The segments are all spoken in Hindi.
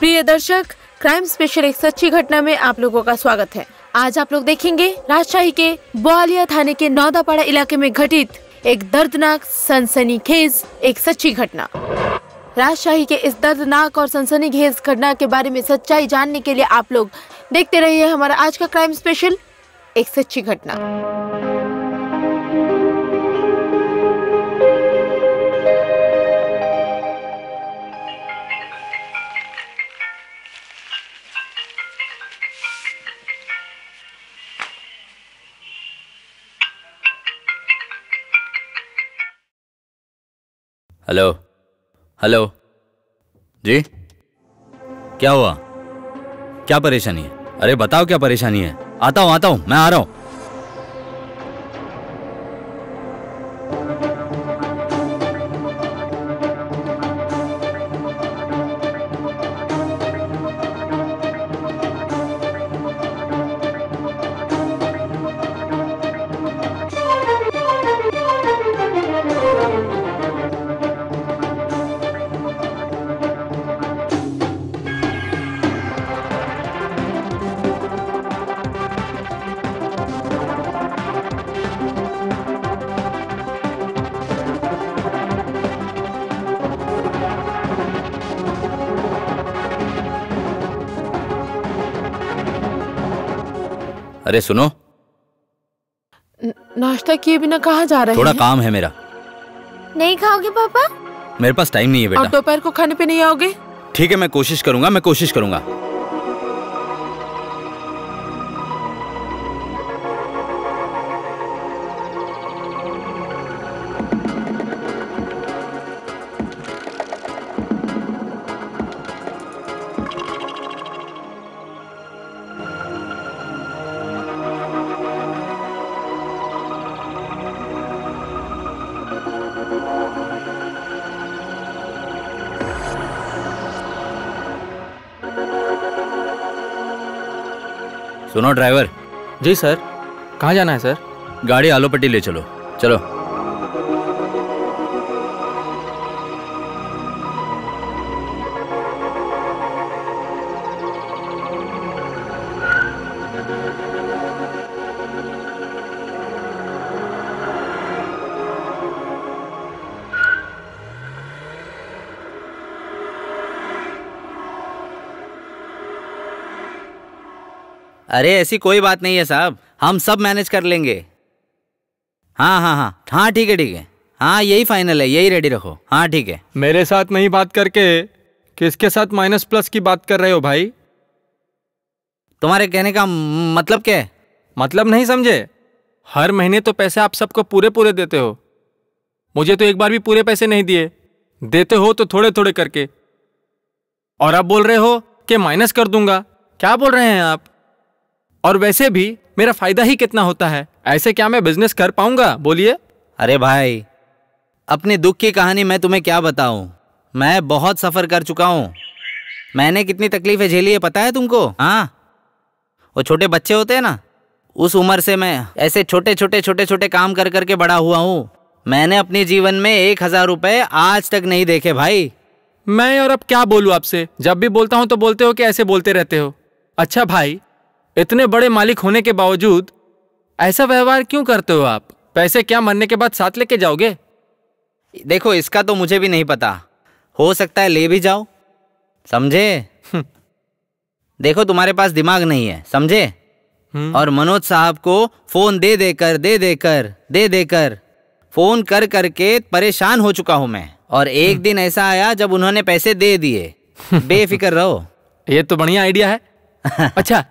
प्रिय दर्शक, क्राइम स्पेशल एक सच्ची घटना में आप लोगों का स्वागत है। आज आप लोग देखेंगे राजशाही के बोआलिया थाने के नौदापाड़ा इलाके में घटित एक दर्दनाक सनसनीखेज एक सच्ची घटना। राजशाही के इस दर्दनाक और सनसनीखेज घटना के बारे में सच्चाई जानने के लिए आप लोग देखते रहिए हमारा आज का क्राइम स्पेशल एक सच्ची घटना। हेलो हेलो जी, क्या हुआ? क्या परेशानी है? अरे बताओ क्या परेशानी है। आता हूँ मैं आ रहा हूँ। अरे सुनो, नाश्ता किए बिना कहाँ जा रहे हैं? थोड़ा काम है मेरा। नहीं खाओगे पापा? मेरे पास टाइम नहीं है बेटा। और दोपहर को खाने पे नहीं आओगे? ठीक है, मैं कोशिश करूंगा। सुनो ड्राइवर। जी सर। कहाँ जाना है सर? गाड़ी आलोपट्टी ले चलो। चलो। अरे ऐसी कोई बात नहीं है साहब, हम सब मैनेज कर लेंगे। हाँ ठीक है। हाँ यही फाइनल है, यही रेडी रखो। हाँ ठीक है। मेरे साथ नहीं बात करके किसके साथ माइनस प्लस की बात कर रहे हो भाई? तुम्हारे कहने का मतलब क्या है? मतलब नहीं समझे? हर महीने तो पैसे आप सबको पूरे पूरे देते हो, मुझे तो एक बार भी पूरे पैसे नहीं दिए। देते हो तो थोड़े थोड़े करके, और अब बोल रहे हो कि माइनस कर दूंगा। क्या बोल रहे हैं आप? और वैसे भी मेरा फायदा ही कितना होता है, ऐसे क्या मैं बिजनेस कर पाऊंगा? बोलिए। अरे भाई, अपने दुख की कहानी मैं तुम्हें क्या बताऊं। मैं बहुत सफर कर चुका हूं। मैंने कितनी तकलीफें झेली है पता है तुमको? हाँ, वो छोटे बच्चे होते हैं ना, उस उम्र से मैं ऐसे छोटे छोटे काम कर करके बड़ा हुआ हूं। मैंने अपने जीवन में 1000 रुपए आज तक नहीं देखे भाई। मैं और अब क्या बोलूं आपसे? जब भी बोलता हूं तो बोलते हो कि ऐसे बोलते रहते हो। अच्छा भाई, इतने बड़े मालिक होने के बावजूद ऐसा व्यवहार क्यों करते हो आप? पैसे क्या मरने के बाद साथ लेके जाओगे? देखो, इसका तो मुझे भी नहीं पता, हो सकता है ले भी जाओ, समझे? देखो, तुम्हारे पास दिमाग नहीं है, समझे? और मनोज साहब को फोन दे देकर फोन कर करके परेशान हो चुका हूं मैं। और एक दिन ऐसा आया जब उन्होंने पैसे दे दिए। बेफिक्र रहो। ये तो बढ़िया आइडिया है। अच्छा,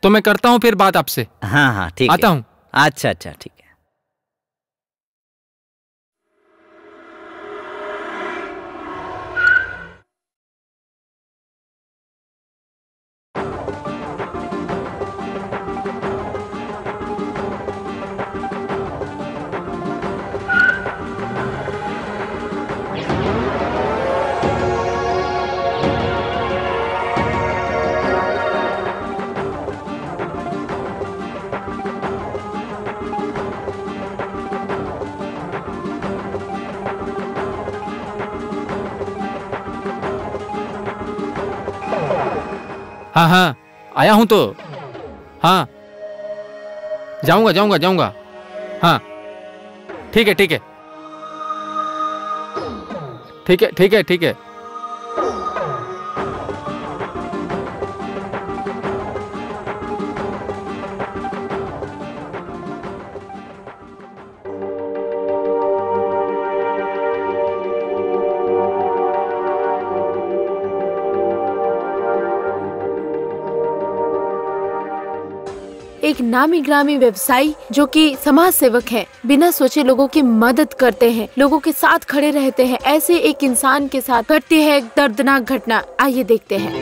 तो मैं करता हूं फिर बात आपसे। हाँ ठीक है। आता हूं। अच्छा ठीक है। हाँ हाँ, आया हूँ तो। हाँ, जाऊंगा जाऊंगा जाऊंगा। हाँ, ठीक है ठीक है ठीक है ठीक है ठीक है। एक नामी ग्रामी व्यवसायी जो कि समाज सेवक है, बिना सोचे लोगों की मदद करते हैं, लोगों के साथ खड़े रहते हैं, ऐसे एक इंसान के साथ घटती है एक दर्दनाक घटना। आइए देखते हैं।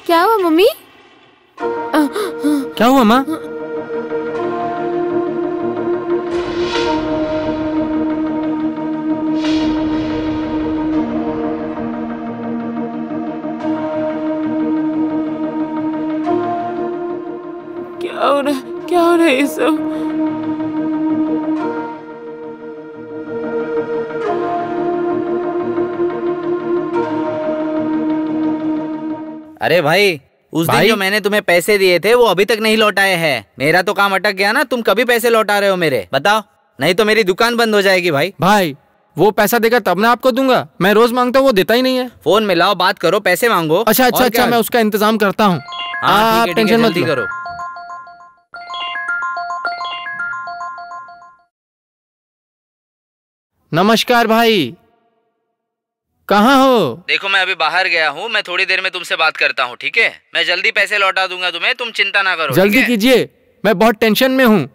क्या हुआ मम्मी? क्या हुआ माँ? क्या हो रहा है ये सब? अरे भाई, उस दिन भाई? जो मैंने तुम्हें पैसे दिए थे वो अभी तक नहीं लौटाए हैं। मेरा तो काम अटक गया ना। तुम कभी पैसे लौटा रहे हो मेरे? बताओ, नहीं तो मेरी दुकान बंद हो जाएगी भाई। भाई, वो पैसा देगा तब ना आपको दूंगा। मैं रोज मांगता हूँ, वो देता ही नहीं है। फोन मिलाओ, बात करो, पैसे मांगो। अच्छा अच्छा और अच्छा, क्या? मैं उसका इंतजाम करता हूँ। हाँ आप ठीक है, टेंशन मत जल्दी लो। करो। नमस्कार भाई, कहाँ हो? देखो, मैं अभी बाहर गया हूँ। मैं थोड़ी देर में तुमसे बात करता हूँ, ठीक है? मैं जल्दी पैसे लौटा दूंगा तुम्हें, तुम चिंता ना करो। जल्दी ठीक है? कीजिए, मैं बहुत टेंशन में हूँ।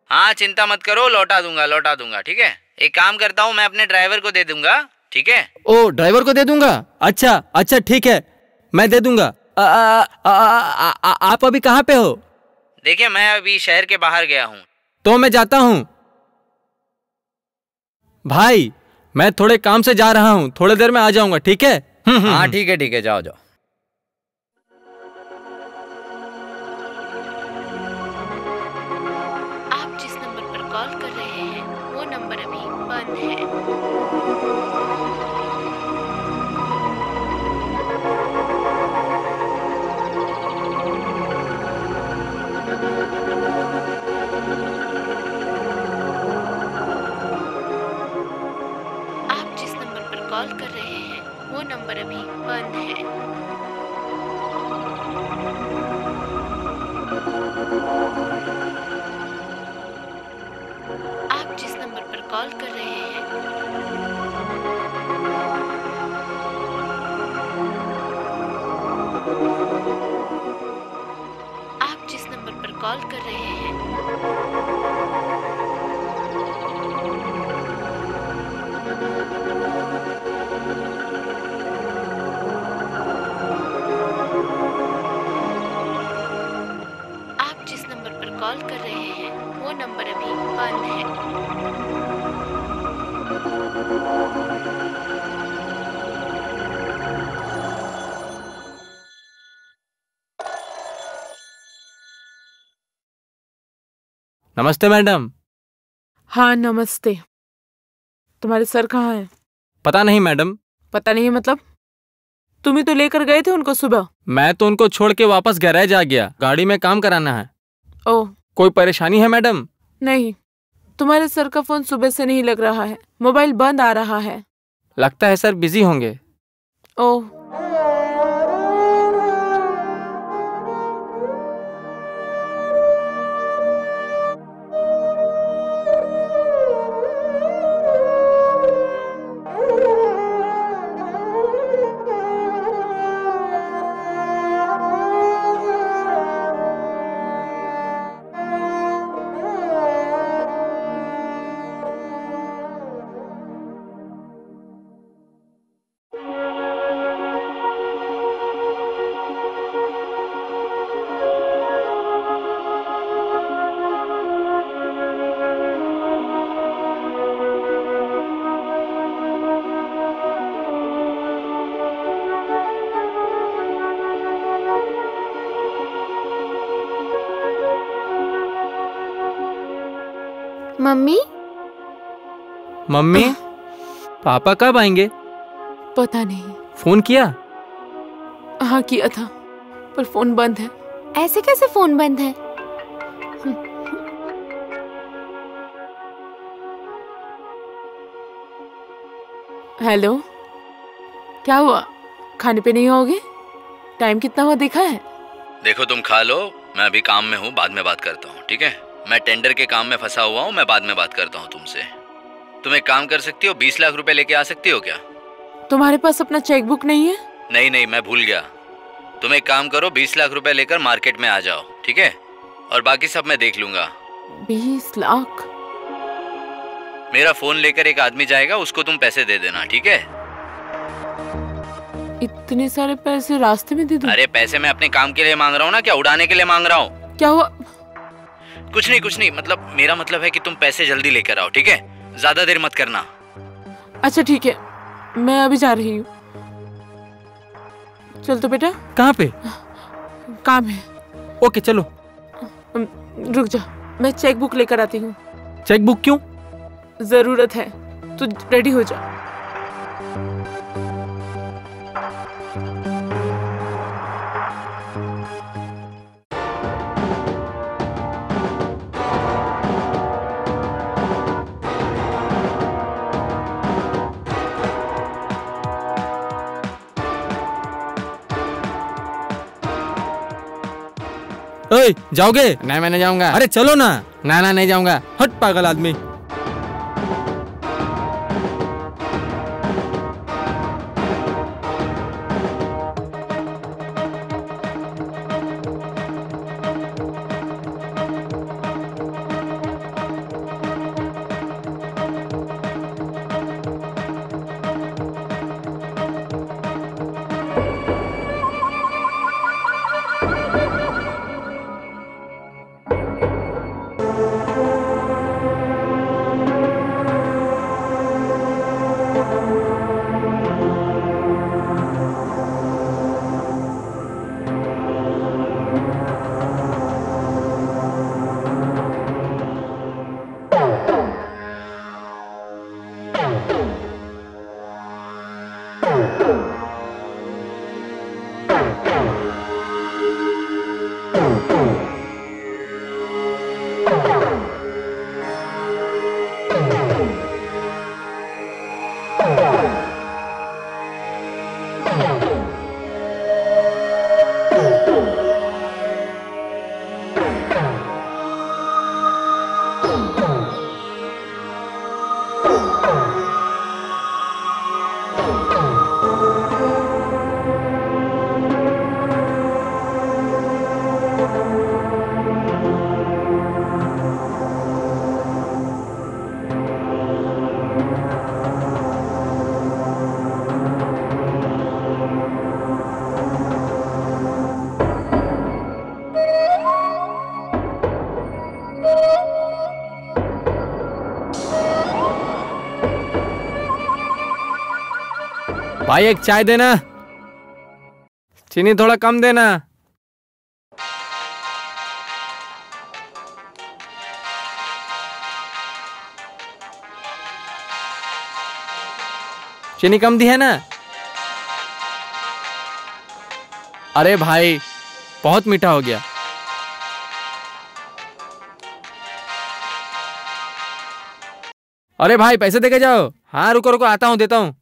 हाँ, चिंता मत करो, लौटा दूंगा, ठीक है? एक काम करता हूँ, मैं अपने ड्राइवर को दे दूंगा, ठीक है? ओ, ड्राइवर को दे दूंगा? अच्छा अच्छा ठीक है, मैं दे दूंगा। आप अभी कहाँ पे हो? देखिए, मैं अभी शहर के बाहर गया हूँ। तो मैं जाता हूँ। भाई, मैं थोड़े काम से जा रहा हूँ, थोड़ी देर में आ जाऊंगा, ठीक है? हाँ ठीक है, जाओ जाओ। आप जिस नंबर पर कॉल कर रहे हैं वो नंबर अभी बंद है। आप जिस नंबर पर कॉल कर रहे हैं वो नंबर अभी बंद है। आप जिस नंबर पर कॉल कर रहे हैं आप जिस नंबर पर कॉल कर रहे हैं आप जिस नंबर पर कॉल कर रहे हैं वो नंबर अभी बंद है। नमस्ते मैडम। हाँ नमस्ते। तुम्हारे सर कहाँ है? पता नहीं मैडम। पता नहीं है मतलब? तुम ही तो लेकर गए थे उनको सुबह। मैं तो उनको छोड़ के वापस गैरेज आ गया, गाड़ी में काम कराना है। ओह कोई परेशानी है मैडम? नहीं, तुम्हारे सर का फोन सुबह से नहीं लग रहा है, मोबाइल बंद आ रहा है। लगता है सर बिजी होंगे। ओह मम्मी? मम्मी, पापा कब आएंगे? पता नहीं। फोन किया? हाँ किया था, पर फोन बंद है। ऐसे कैसे फोन बंद है? हेलो, क्या हुआ? खाने पे नहीं आओगे? टाइम कितना हुआ देखा है? देखो तुम खा लो, मैं अभी काम में हूँ, बाद में बात करता हूँ, ठीक है? मैं टेंडर के काम में फंसा हुआ हूँ, मैं बाद में बात करता हूँ तुमसे। तुम एक काम कर सकती हो, 20 लाख रुपए लेके आ सकती हो क्या? तुम्हारे पास अपना चेकबुक नहीं है? नहीं नहीं, मैं भूल गया। तुम एक काम करो, 20 लाख रुपए लेकर मार्केट में आ जाओ, ठीक है? और बाकी सब मैं देख लूंगा। 20 लाख? मेरा फोन लेकर एक आदमी जाएगा, उसको तुम पैसे दे देना, ठीक है? इतने सारे पैसे रास्ते में दे दूं? अरे पैसे मैं अपने काम के लिए मांग रहा हूँ ना, क्या उड़ाने के लिए मांग रहा हूँ? क्या हुआ? कुछ नहीं, मतलब मेरा मतलब है कि तुम पैसे जल्दी लेकर आओ, ठीक है? ज्यादा देर मत करना। अच्छा ठीक है, मैं अभी जा रही हूँ। चल तो बेटा। कहाँ पे? काम है। ओके चलो। रुक जा, मैं चेकबुक लेकर आती हूँ। चेकबुक क्यों? जरूरत है, तू रेडी हो जा। ओए, जाओगे? नहीं मैं नहीं जाऊंगा। अरे चलो ना। ना ना नहीं जाऊंगा। हट पागल आदमी। भाई एक चाय देना, चीनी थोड़ा कम देना। चीनी कम दी है ना? अरे भाई बहुत मीठा हो गया। अरे भाई पैसे देके जाओ। हाँ रुको रुको, आता हूँ, देता हूँ।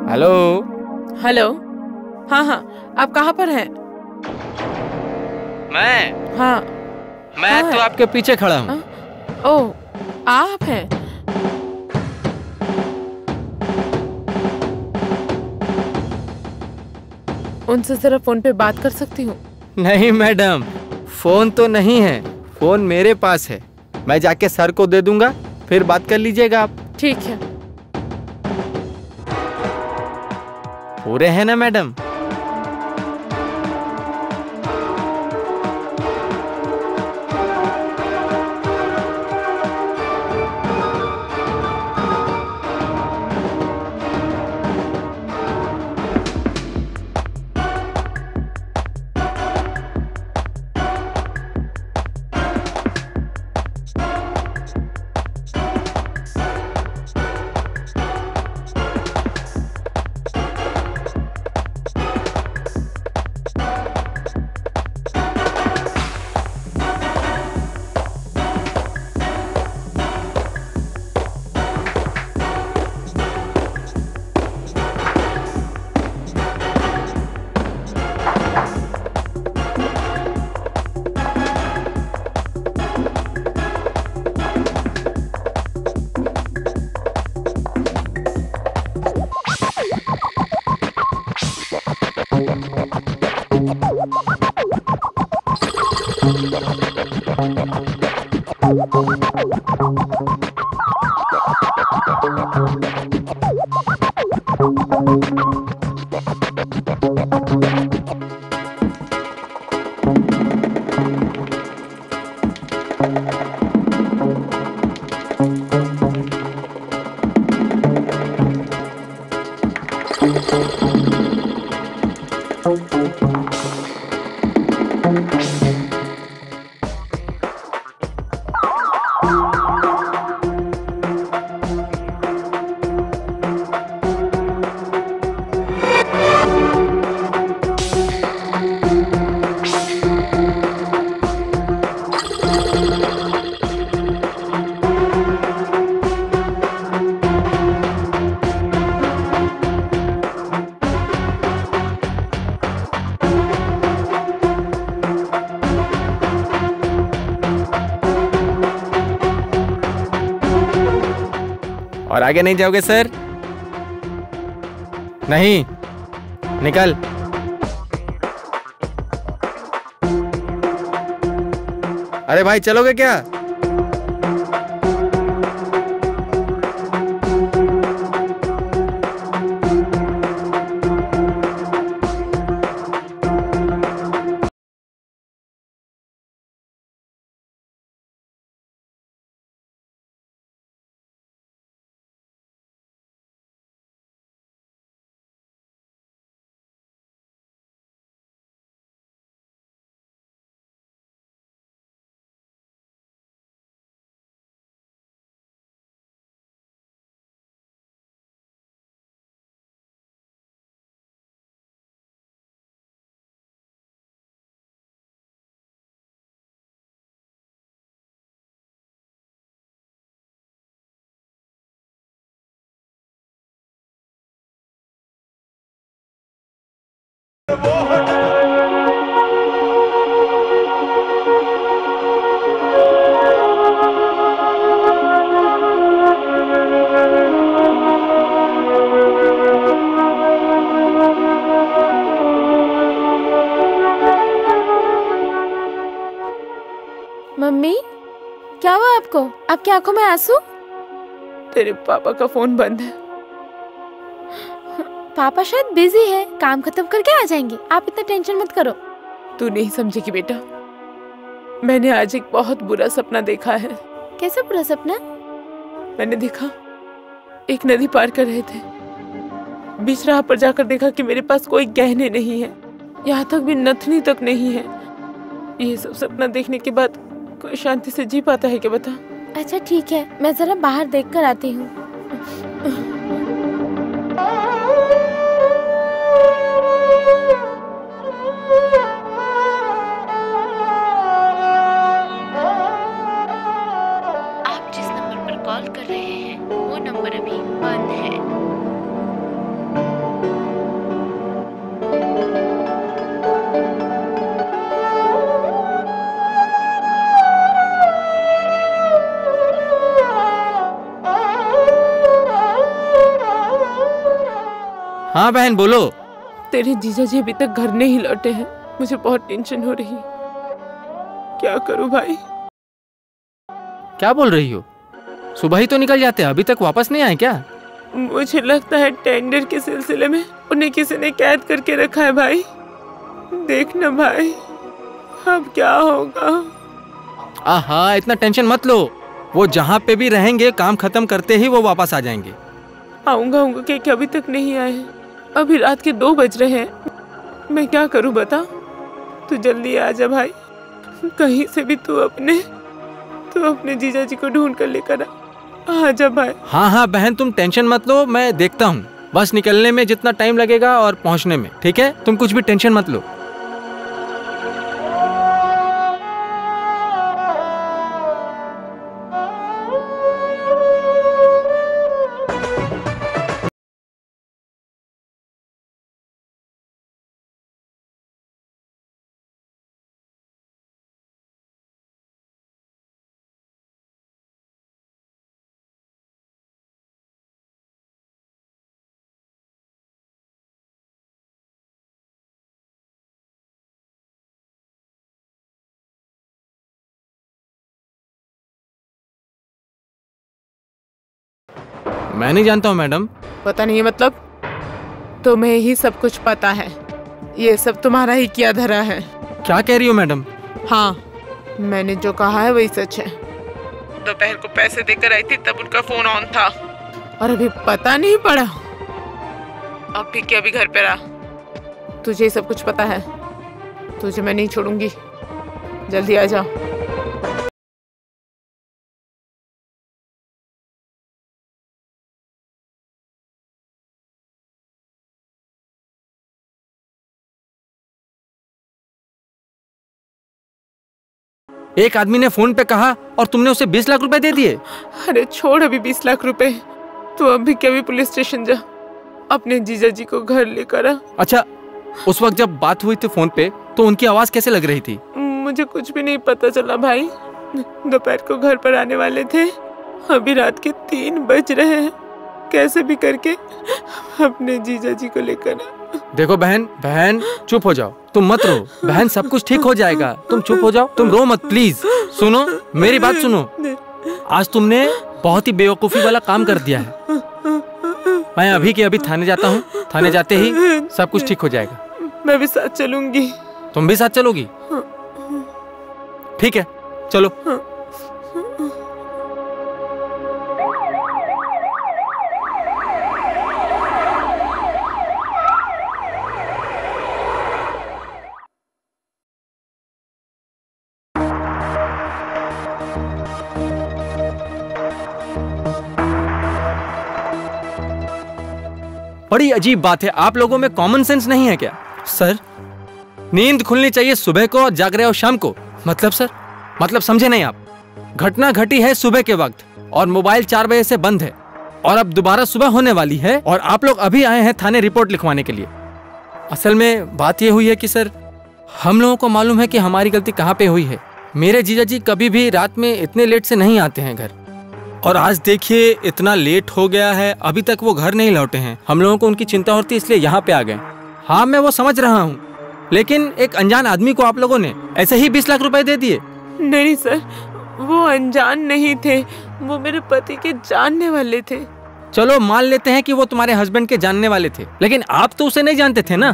हेलो। हेलो। हाँ हाँ, आप कहाँ पर हैं? मैं हाँ। मैं तो आपके पीछे खड़ा हूँ। ओह, आप हैं? उनसे जरा फोन पे बात कर सकती हूँ? नहीं मैडम, फोन तो नहीं है, फोन मेरे पास है। मैं जाके सर को दे दूंगा, फिर बात कर लीजिएगा आप। ठीक है। पूरे हैं ना मैडम? और आगे नहीं जाओगे सर? नहीं, निकल। अरे भाई चलोगे क्या? मम्मी, क्या हुआ आपको? आपकी आंखों में आंसू? तेरे पापा का फोन बंद है। पापा शायद बिजी है, काम खत्म करके आ जाएंगे। आप इतना टेंशन मत करो। तू नहीं समझेगी बेटा, मैंने आज एक बहुत बुरा सपना देखा है। कैसा बुरा सपना? मैंने देखा एक नदी पार कर रहे थे, बीच राह पर जाकर देखा कि मेरे पास कोई गहने नहीं है, यहाँ तक भी नथनी तक नहीं है। ये सब सपना देखने के बाद कोई शांति से जी पाता है क्या बता? अच्छा ठीक है, मैं जरा बाहर देख कर आती हूँ। आप जिस नंबर पर कॉल कर रहे हैं वो नंबर अभी बंद है। हाँ बहन बोलो। तेरे जीजा जी अभी तक घर नहीं लौटे हैं, मुझे बहुत टेंशन हो रही है। क्या करूं भाई? क्या बोल रही हो? सुबह ही तो निकल जाते हैं, अभी तक वापस नहीं आए क्या? मुझे लगता है टेंडर के सिलसिले में उन्हें किसी ने कैद करके रखा है भाई। देखना भाई, अब क्या होगा? आहा, इतना टेंशन मत लो, वो जहाँ पे भी रहेंगे काम खत्म करते ही वो वापस आ जाएंगे। आऊंगा क्या अभी तक नहीं आए हैं? अभी रात के 2 बज रहे हैं, मैं क्या करूं बता? तू जल्दी आ जा भाई, कहीं से भी तू अपने जीजा जी को ढूंढ कर लेकर आ जा भाई। हाँ हाँ बहन, तुम टेंशन मत लो, मैं देखता हूँ। बस निकलने में जितना टाइम लगेगा और पहुँचने में, ठीक है? तुम कुछ भी टेंशन मत लो। मैं नहीं जानता हूँ मैडम। पता नहीं है मतलब? तुम्हें ही सब कुछ पता है, ये सब तुम्हारा ही किया धरा है। क्या कह रही हो मैडम? हाँ, मैंने जो कहा है वही सच है। दोपहर को पैसे देकर आई थी तब उनका फोन ऑन था और अभी पता नहीं पड़ा। अब भी क्या, अभी घर पे रहा। तुझे सब कुछ पता है, तुझे मैं नहीं छोड़ूंगी। जल्दी आ जाओ। एक आदमी ने फोन पे कहा और तुमने उसे 20 लाख रुपए दे दिए? अरे छोड़ अभी 20 लाख रुपए। तू अभी क्या भी पुलिस स्टेशन जा, अपने जीजा जी को घर लेकर आ। अच्छा, उस वक्त जब बात हुई थी फोन पे तो उनकी आवाज कैसे लग रही थी? मुझे कुछ भी नहीं पता चला भाई। दोपहर को घर पर आने वाले थे, अभी रात के 3 बज रहे हैं। कैसे भी करके अपने जीजा जी को लेकर आ। देखो बहन चुप हो जाओ, तुम मत रो। बहन सब कुछ ठीक हो जाएगा, तुम चुप हो जाओ, तुम रो मत प्लीज। सुनो मेरी बात सुनो, आज तुमने बहुत ही बेवकूफी वाला काम कर दिया है। मैं अभी के अभी थाने जाता हूँ, थाने जाते ही सब कुछ ठीक हो जाएगा। मैं भी साथ चलूंगी। तुम भी साथ चलोगी? ठीक है चलो। बड़ी अजीब बात है, आप लोगों में कॉमन सेंस नहीं है क्या? सर, नींद खुलनी चाहिए सुबह को और जाग रहे हो शाम को। मतलब सर, मतलब समझे नहीं आप? घटना घटी है सुबह के वक्त और मोबाइल 4 बजे से बंद है और अब दोबारा सुबह होने वाली है और आप लोग अभी आए हैं थाने रिपोर्ट लिखवाने के लिए। असल में बात यह हुई है कि सर, हम लोगों को मालूम है कि हमारी गलती कहाँ पे हुई है। मेरे जीजा जी कभी भी रात में इतने लेट से नहीं आते हैं घर, और आज देखिए इतना लेट हो गया है, अभी तक वो घर नहीं लौटे हैं। हम लोगों को उनकी चिंता होती है इसलिए यहाँ पे आ गए। हाँ मैं वो समझ रहा हूँ, लेकिन एक अनजान आदमी को आप लोगों ने ऐसे ही 20 लाख रुपए दे दिए। नहीं सर, वो अनजान नहीं थे, वो मेरे पति के जानने वाले थे। चलो मान लेते हैं कि वो तुम्हारे हस्बैंड के जानने वाले थे, लेकिन आप तो उसे नहीं जानते थे ना।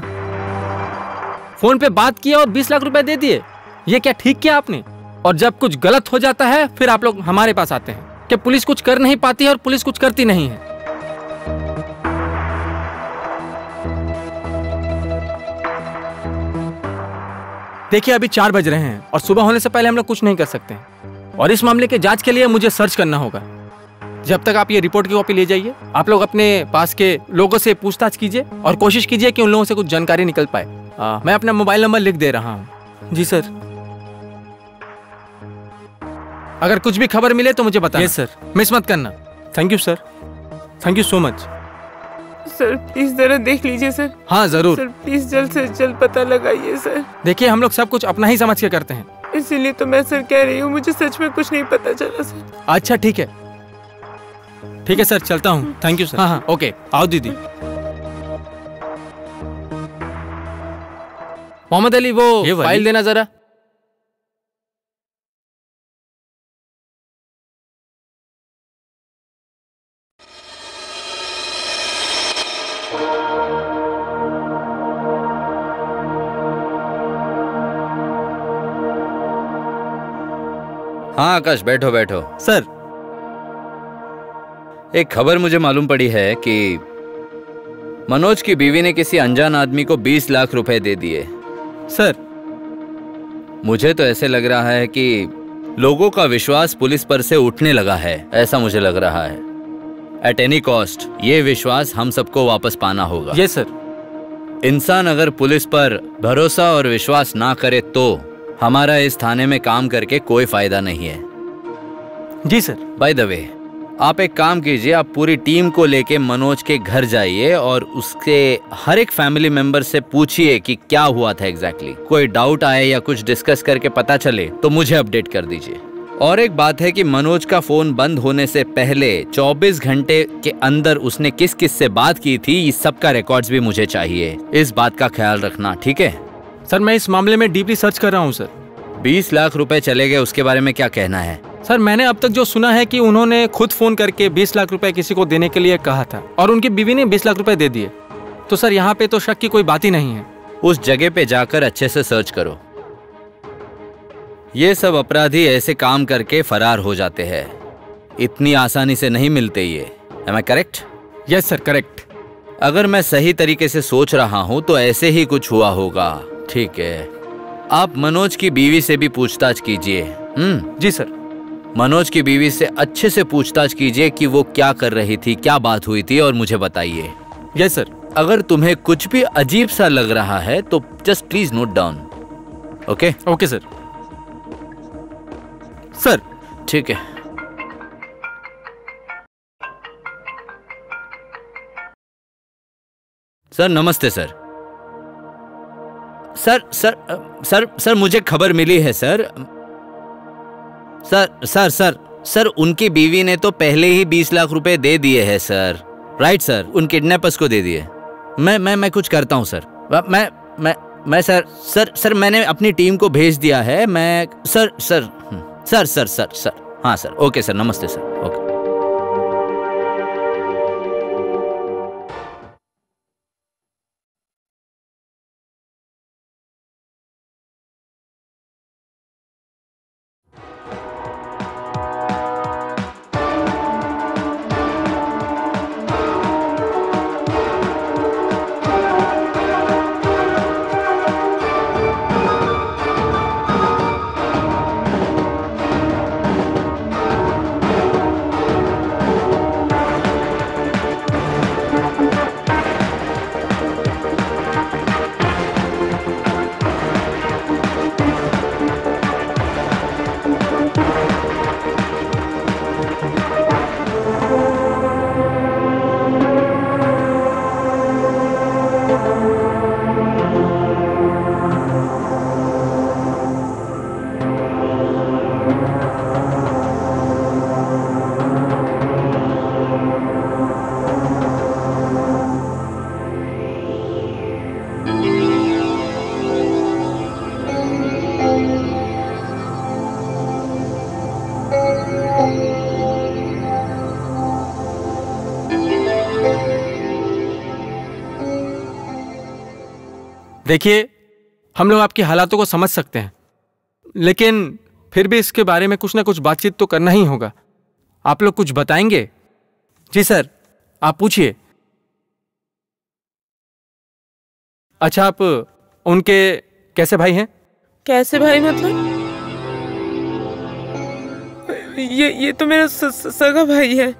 फोन पे बात किया और 20 लाख रुपए दे दिए, ये क्या ठीक किया आपने? और जब कुछ गलत हो जाता है फिर आप लोग हमारे पास आते हैं कि पुलिस कुछ कर नहीं पाती है और पुलिस कुछ करती नहीं है। देखिए अभी 4 बज रहे हैं और सुबह होने से पहले हम लोग कुछ नहीं कर सकते हैं, और इस मामले के जांच के लिए मुझे सर्च करना होगा। जब तक आप ये रिपोर्ट की कॉपी ले जाइए, आप लोग अपने पास के लोगों से पूछताछ कीजिए और कोशिश कीजिए कि उन लोगों से कुछ जानकारी निकल पाए। मैं अपना मोबाइल नंबर लिख दे रहा हूँ। जी सर। अगर कुछ भी खबर मिले तो मुझे बताना। यस सर, मिस मत करना। Thank you sir, thank you so much. Sir please जरा देख लीजिए सर। हाँ जरूर सर, प्लीज जल्द से जल्द पता लगाइए सर। देखिए हम लोग सब कुछ अपना ही समझ के करते हैं, इसीलिए तो मैं सर कह रही हूँ, मुझे सच में कुछ नहीं पता चला सर। अच्छा ठीक है, ठीक है सर, चलता हूँ। Thank you sir. हाँ हाँ ओके, आओ दीदी। मोहम्मद अली वो फाइल देना जरा। हाँ आकाश, बैठो बैठो। सर, एक खबर मुझे मालूम पड़ी है कि मनोज की बीवी ने किसी अनजान आदमी को 20 लाख रुपए दे दिए। सर मुझे तो ऐसे लग रहा है कि लोगों का विश्वास पुलिस पर से उठने लगा है, ऐसा मुझे लग रहा है। एट एनी कॉस्ट ये विश्वास हम सबको वापस पाना होगा। Yes sir. इंसान अगर पुलिस पर भरोसा और विश्वास ना करे तो हमारा इस थाने में काम करके कोई फायदा नहीं है। जी सर। बाय द वे, आप एक काम कीजिए, आप पूरी टीम को लेके मनोज के घर जाइए और उसके हर एक फैमिली मेंबर से पूछिए कि क्या हुआ था एग्जैक्टली। कोई डाउट आए या कुछ डिस्कस करके पता चले तो मुझे अपडेट कर दीजिए। और एक बात है कि मनोज का फोन बंद होने से पहले 24 घंटे के अंदर उसने किस किस से बात की थी, इस सब का रिकॉर्ड्स भी मुझे चाहिए। इस बात का ख्याल रखना, ठीक है? सर मैं इस मामले में डीपली सर्च कर रहा हूँ सर। 20 लाख रुपए चले गए, उसके बारे में क्या कहना है? सर मैंने अब तक जो सुना है कि उन्होंने खुद फोन करके 20 लाख रुपए किसी को देने के लिए कहा था और उनकी बीवी ने 20 लाख रुपए दे दिए। तो सर यहाँ पे तो शक की कोई बात ही नहीं है। उस जगह पे जाकर अच्छे से सर्च करो। ये सब अपराधी ऐसे काम करके फरार हो जाते हैं, इतनी आसानी से नहीं मिलते ये। Am I correct? Yes sir, correct. अगर मैं सही तरीके से सोच रहा हूं तो ऐसे ही कुछ हुआ होगा। ठीक है, आप मनोज की बीवी से भी पूछताछ कीजिए। जी सर। मनोज की बीवी से अच्छे से पूछताछ कीजिए कि वो क्या कर रही थी, क्या बात हुई थी, और मुझे बताइए। Yes sir. अगर तुम्हें कुछ भी अजीब सा लग रहा है तो just please note down. Okay? Okay sir. Sir ठीक है। सर नमस्ते sir. Sir sir sir sir मुझे खबर मिली है sir. Sir sir sir sir उनकी बीवी ने तो पहले ही 20 लाख रुपए दे दिए हैं सर। राइट सर, उन किडनैपर्स को दे दिए। मैं कुछ करता हूं सर। मैं सर मैंने अपनी टीम को भेज दिया है। मैं sir sir sir sir sir sir हाँ सर। ओके सर, नमस्ते सर। ओके। देखिए, हम लोग आपकी हालातों को समझ सकते हैं, लेकिन फिर भी इसके बारे में कुछ ना कुछ बातचीत तो करना ही होगा। आप लोग कुछ बताएंगे? जी सर, आप पूछिए। अच्छा, आप उनके कैसे भाई हैं? कैसे भाई मतलब? ये तो मेरा सगा भाई है।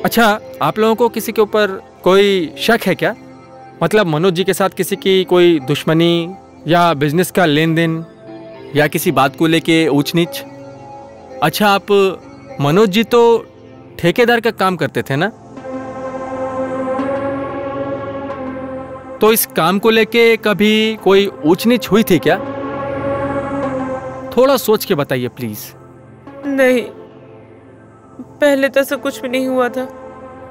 अच्छा, आप लोगों को किसी के ऊपर कोई शक है क्या? मतलब मनोज जी के साथ किसी की कोई दुश्मनी या बिजनेस का लेन देन या किसी बात को लेके ऊंच नीच? अच्छा, आप मनोज जी तो ठेकेदार का काम करते थे ना, तो इस काम को लेके कभी कोई ऊंच नीच हुई थी क्या? थोड़ा सोच के बताइए प्लीज। नहीं, पहले तो ऐसा कुछ भी नहीं हुआ था।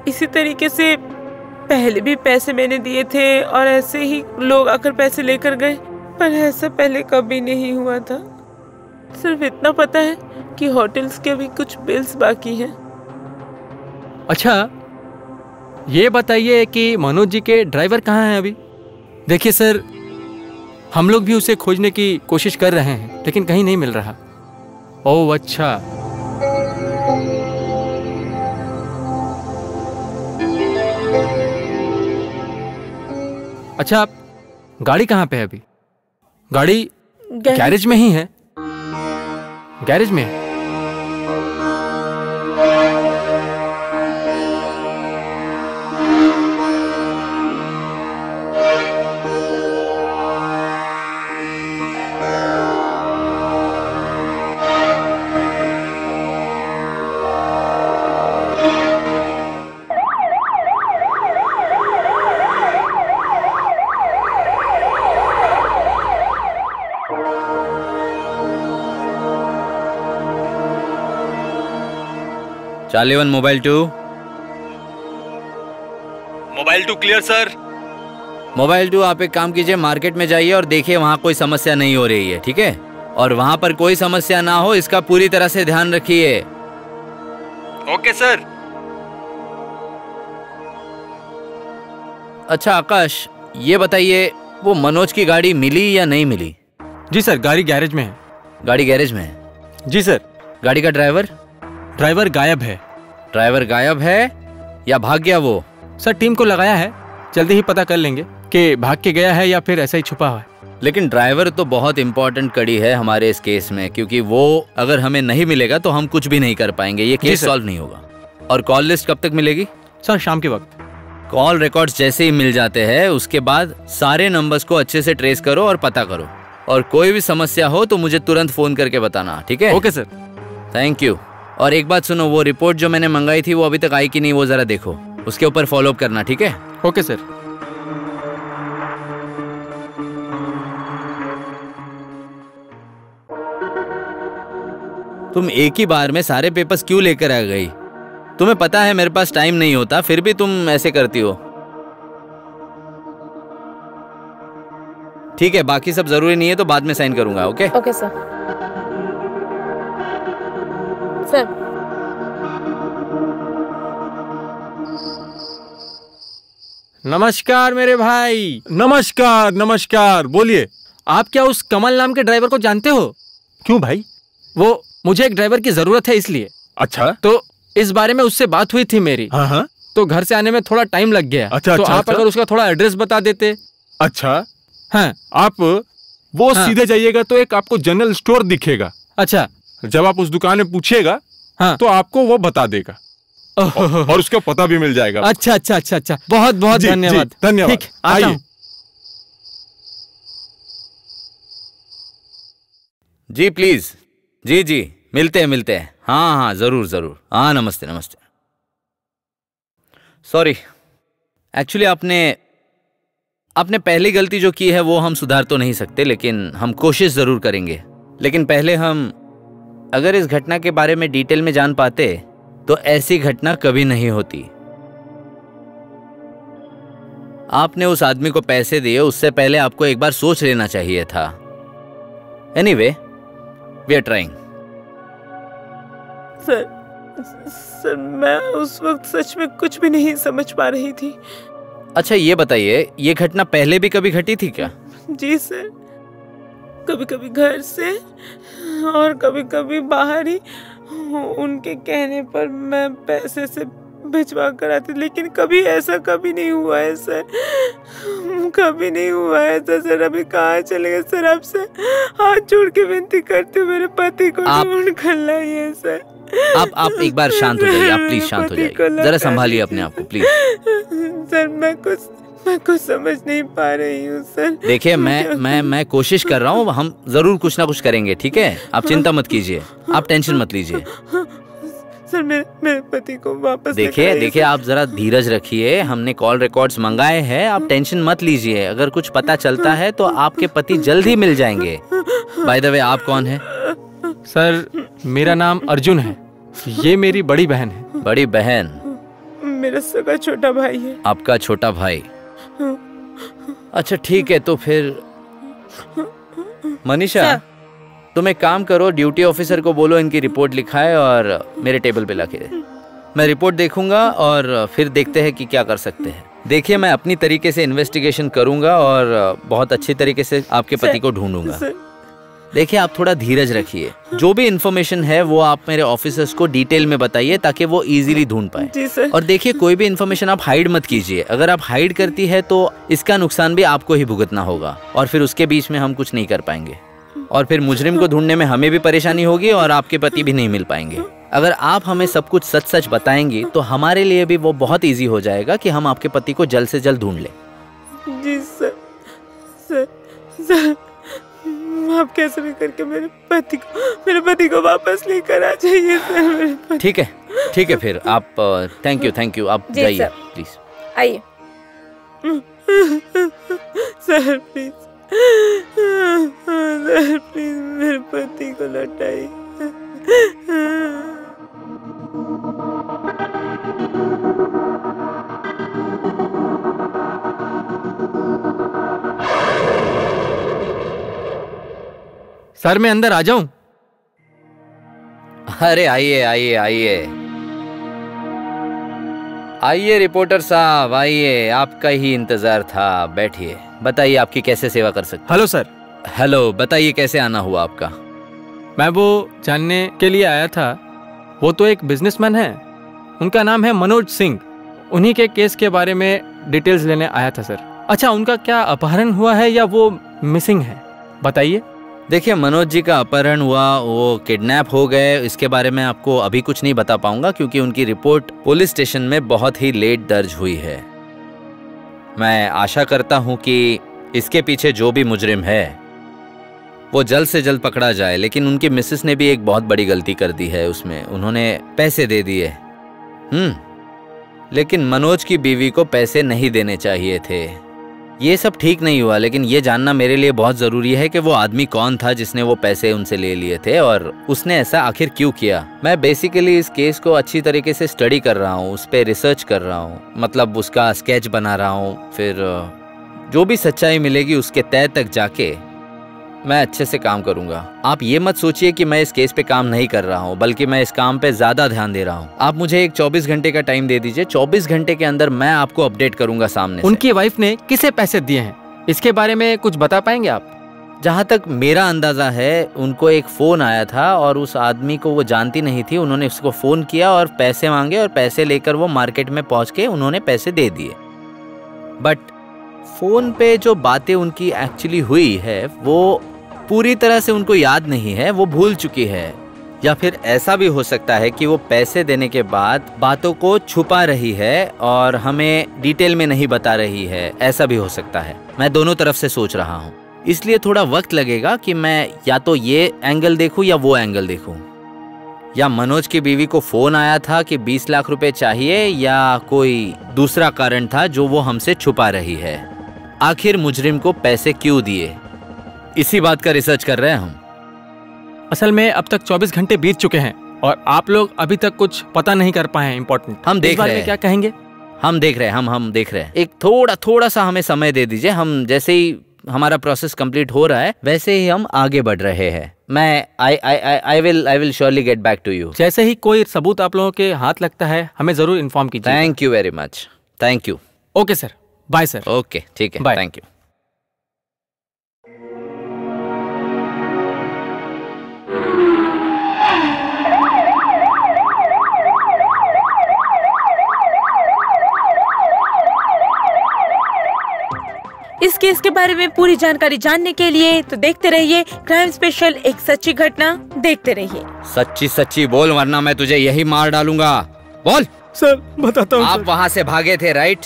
इसी तरीके से पहले भी पैसे मैंने दिए थे और ऐसे ही लोग आकर पैसे लेकर गए, पर ऐसा पहले कभी नहीं हुआ था। सिर्फ इतना पता है कि होटल्स के भी कुछ बिल्स बाकी हैं। अच्छा, ये बताइए कि मनोज जी के ड्राइवर कहाँ हैं अभी? देखिए सर, हम लोग भी उसे खोजने की कोशिश कर रहे हैं, लेकिन कहीं नहीं मिल रहा। ओह अच्छा, अच्छा, आप गाड़ी कहाँ पे है अभी? गाड़ी गैरेज में ही है। गैरेज में है। Charlie 1 Mobile 2 mobile 2 clear sir. Mobile 2 आप एक काम कीजिए, मार्केट में जाइए और देखिए वहाँ कोई समस्या नहीं हो रही है, ठीक है? और वहाँ पर कोई समस्या ना हो इसका पूरी तरह से ध्यान रखिए। Okay sir. अच्छा आकाश, ये बताइए वो मनोज की गाड़ी मिली या नहीं मिली? जी सर, गाड़ी गैरेज में है। गाड़ी गैरेज में है? जी सर। गाड़ी का ड्राइवर? ड्राइवर गायब है। ड्राइवर गायब है या भाग गया वो? सर टीम को लगाया है, जल्दी ही पता कर लेंगे कि भाग के गया है या फिर ऐसा ही छुपा हुआ है। लेकिन ड्राइवर तो बहुत इंपॉर्टेंट कड़ी है हमारे इस केस में, क्योंकि वो अगर हमें नहीं मिलेगा तो हम कुछ भी नहीं कर पाएंगे, ये केस सॉल्व नहीं होगा। और कॉल लिस्ट कब तक मिलेगी? सर शाम के वक्त। कॉल रिकॉर्ड्स जैसे ही मिल जाते हैं उसके बाद सारे नंबर्स को अच्छे से ट्रेस करो और पता करो, और कोई भी समस्या हो तो मुझे तुरंत फोन करके बताना, ठीक है? Okay sir. Thank you. और एक बात सुनो, वो रिपोर्ट जो मैंने मंगाई थी वो अभी तक आई कि नहीं वो जरा देखो, उसके ऊपर फॉलो अप करना, ठीक है? Okay sir. तुम एक ही बार में सारे पेपर्स क्यों लेकर आ गई? तुम्हें पता है मेरे पास टाइम नहीं होता, फिर भी तुम ऐसे करती हो। ठीक है, बाकी सब जरूरी नहीं है तो बाद में साइन करूंगा। Okay okay sir. सर नमस्कार मेरे भाई। नमस्कार नमस्कार, बोलिए। आप क्या उस कमल नाम के ड्राइवर को जानते हो? क्यों भाई? वो मुझे एक ड्राइवर की जरूरत है इसलिए। अच्छा, तो इस बारे में उससे बात हुई थी मेरी। हाँ हाँ। तो घर से आने में थोड़ा टाइम लग गया। अच्छा, तो अच्छा, आप अच्छा। अगर उसका थोड़ा एड्रेस बता देते। अच्छा, हाँ। आप वो हाँ। सीधे जाइएगा तो एक आपको जनरल स्टोर दिखेगा। अच्छा। जब आप उस दुकान में पूछिएगा हाँ। तो आपको वो बता देगा और उसका पता भी मिल जाएगा। अच्छा अच्छा अच्छा अच्छा, बहुत बहुत जी, जी, धन्यवाद। धन्यवाद। ठीक, आता आइए। हूँ। जी प्लीज, जी जी, मिलते हैं। हाँ हाँ, जरूर जरूर। हाँ, नमस्ते नमस्ते। सॉरी, एक्चुअली आपने पहली गलती जो की है वो हम सुधार तो नहीं सकते, लेकिन हम कोशिश जरूर करेंगे। लेकिन पहले हम अगर इस घटना के बारे में डिटेल में जान पाते तो ऐसी घटना कभी नहीं होती। आपने उस आदमी को पैसे दिए उससे पहले आपको एक बार सोच लेना चाहिए था। Anyway, we are trying. Sir मैं उस वक्त सच में कुछ भी नहीं समझ पा रही थी। अच्छा ये बताइए, ये घटना पहले भी कभी घटी थी क्या? जी सर, कभी कभी घर से और कभी कभी बाहर ही। उनके कहने पर मैं पैसे से भिजवा कर आती, लेकिन कभी ऐसा कभी नहीं हुआ है सर, कभी नहीं हुआ है सर। अभी कहाँ चले गए सर? आपसे हाथ जोड़ के विनती करती हूँ, मेरे पति को ढूंढ कर लाइए सर। आप एक बार शांत हो जाइए, आप प्लीज शांत हो जाइए, जरा संभालिए अपने आप को प्लीज। सर मैं कुछ समझ नहीं पा रही हूँ सर। देखिए मैं कोशिश कर रहा हूँ, हम जरूर कुछ ना कुछ करेंगे, ठीक है? आप चिंता मत कीजिए, आप टेंशन मत लीजिए। सर मेरे पति को वापस देखिए आप जरा धीरज रखिए, हमने कॉल रिकॉर्ड्स मंगाए हैं, आप टेंशन मत लीजिए। अगर कुछ पता चलता है तो आपके पति जल्द ही मिल जाएंगे। बाय द वे, आप कौन है? सर मेरा नाम अर्जुन है, ये मेरी बड़ी बहन है। बड़ी बहन? मेरा सगा छोटा भाई है। आपका छोटा भाई? अच्छा ठीक है, तो फिर मनीषा तुम एक काम करो, ड्यूटी ऑफिसर को बोलो इनकी रिपोर्ट लिखाए और मेरे टेबल पे लाके दे। मैं रिपोर्ट देखूंगा और फिर देखते हैं कि क्या कर सकते हैं। देखिए मैं अपनी तरीके से इन्वेस्टिगेशन करूंगा और बहुत अच्छी तरीके से आपके पति को ढूंढूंगा। देखिए आप थोड़ा धीरज रखिए, जो भी इन्फॉर्मेशन है वो आप मेरे ऑफिसर्स को डिटेल में बताइए ताकि वो इजीली ढूंढ पाए। जी सर। और देखिए कोई भी इन्फॉर्मेशन आप हाइड मत कीजिए, अगर आप हाइड करती है तो इसका नुकसान भी आपको ही भुगतना होगा और फिर उसके बीच में हम कुछ नहीं कर पाएंगे और फिर मुजरिम को ढूंढने में हमें भी परेशानी होगी और आपके पति भी नहीं मिल पाएंगे। अगर आप हमें सब कुछ सच सच बताएंगी तो हमारे लिए भी वो बहुत ईजी हो जाएगा कि हम आपके पति को जल्द से जल्द ढूंढ लें। जी सर आप कैसे भी करके मेरे पति को वापस लेकर आ जाइए सर। ठीक है फिर आप थैंक यू आप जाइए प्लीज। आइए सर प्लीज मेरे पति को लौटाइए। सर मैं अंदर आ जाऊं? अरे आइए आइए आइए आइए रिपोर्टर साहब, आइए, आपका ही इंतजार था। बैठिए, बताइए आपकी कैसे सेवा कर सकते। Hello sir. हेलो, बताइए कैसे आना हुआ आपका। मैं वो जानने के लिए आया था, वो तो एक बिजनेसमैन है, उनका नाम है मनोज सिंह। उन्हीं के केस के बारे में डिटेल्स लेने आया था सर। अच्छा, उनका क्या अपहरण हुआ है या वो मिसिंग है, बताइए। देखिए, मनोज जी का अपहरण हुआ, वो किडनैप हो गए, इसके बारे में आपको अभी कुछ नहीं बता पाऊंगा क्योंकि उनकी रिपोर्ट पुलिस स्टेशन में बहुत ही लेट दर्ज हुई है। मैं आशा करता हूं कि इसके पीछे जो भी मुजरिम है वो जल्द से जल्द पकड़ा जाए। लेकिन उनकी मिसेस ने भी एक बहुत बड़ी गलती कर दी है, उसमें उन्होंने पैसे दे दिए। लेकिन मनोज की बीवी को पैसे नहीं देने चाहिए थे। ये सब ठीक नहीं हुआ, लेकिन ये जानना मेरे लिए बहुत ज़रूरी है कि वो आदमी कौन था जिसने वो पैसे उनसे ले लिए थे और उसने ऐसा आखिर क्यों किया। मैं बेसिकली इस केस को अच्छी तरीके से स्टडी कर रहा हूँ, उस पर रिसर्च कर रहा हूँ, मतलब उसका स्केच बना रहा हूँ। फिर जो भी सच्चाई मिलेगी उसके तह तक जाके मैं अच्छे से काम करूंगा। आप ये मत सोचिए कि मैं इस केस पे काम नहीं कर रहा हूँ, बल्कि मैं इस काम पे ज्यादा ध्यान दे रहा हूँ। आप मुझे एक 24 घंटे का टाइम दे दीजिए, 24 घंटे के अंदर मैं आपको अपडेट करूंगा सामने से। उनकी वाइफ ने किसे पैसे दिए हैं, इसके बारे में कुछ बता पाएंगे आप? जहाँ तक मेरा अंदाजा है, उनको एक फोन आया था और उस आदमी को वो जानती नहीं थी। उन्होंने उसको फोन किया और पैसे मांगे और पैसे लेकर वो मार्केट में पहुंच के उन्होंने पैसे दे दिए। बट फोन पे जो बातें उनकी एक्चुअली हुई है वो पूरी तरह से उनको याद नहीं है, वो भूल चुकी है। या फिर ऐसा भी हो सकता है कि वो पैसे देने के बाद बातों को छुपा रही है और हमें डिटेल में नहीं बता रही है, ऐसा भी हो सकता है। मैं दोनों तरफ से सोच रहा हूँ, इसलिए थोड़ा वक्त लगेगा कि मैं या तो ये एंगल देखूं या वो एंगल देखूं। या मनोज की बीवी को फोन आया था कि 20 लाख रुपए चाहिए, या कोई दूसरा कारण था जो वो हमसे छुपा रही है। आखिर मुजरिम को पैसे क्यों दिए, इसी बात का रिसर्च कर रहे हैं हम। असल में अब तक 24 घंटे बीत चुके हैं और आप लोग अभी तक कुछ पता नहीं कर पाए हैं इम्पोर्टेंट। हम देख रहे हैं। क्या कहेंगे? हम देख रहे हैं, हम देख रहे हैं। एक थोड़ा सा हमें समय दे दीजिए। हम जैसे ही हमारा प्रोसेस कंप्लीट हो रहा है वैसे ही हम आगे बढ़ रहे हैं। मैं I will surely get back to you. जैसे ही कोई सबूत आप लोगों के हाथ लगता है हमें जरूर इन्फॉर्म कीजिए। Thank you very much. Thank you. Okay sir, bye sir. Okay, ठीक है, थैंक यू। इस केस के बारे में पूरी जानकारी जानने के लिए तो देखते रहिए क्राइम स्पेशल, एक सच्ची घटना। देखते रहिए। सच्ची सच्ची बोल, वरना मैं तुझे यही मार डालूंगा। बोल। सर बताता हूँ। आप वहाँ से भागे थे, राइट?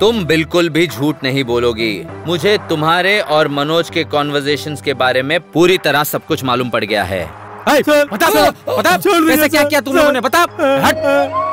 तुम बिल्कुल भी झूठ नहीं बोलोगी। मुझे तुम्हारे और मनोज के कॉन्वर्सेशंस के बारे में पूरी तरह सब कुछ मालूम पड़ गया है। बता, ऐसा क्या किया तुम लोगों ने? बता। हट।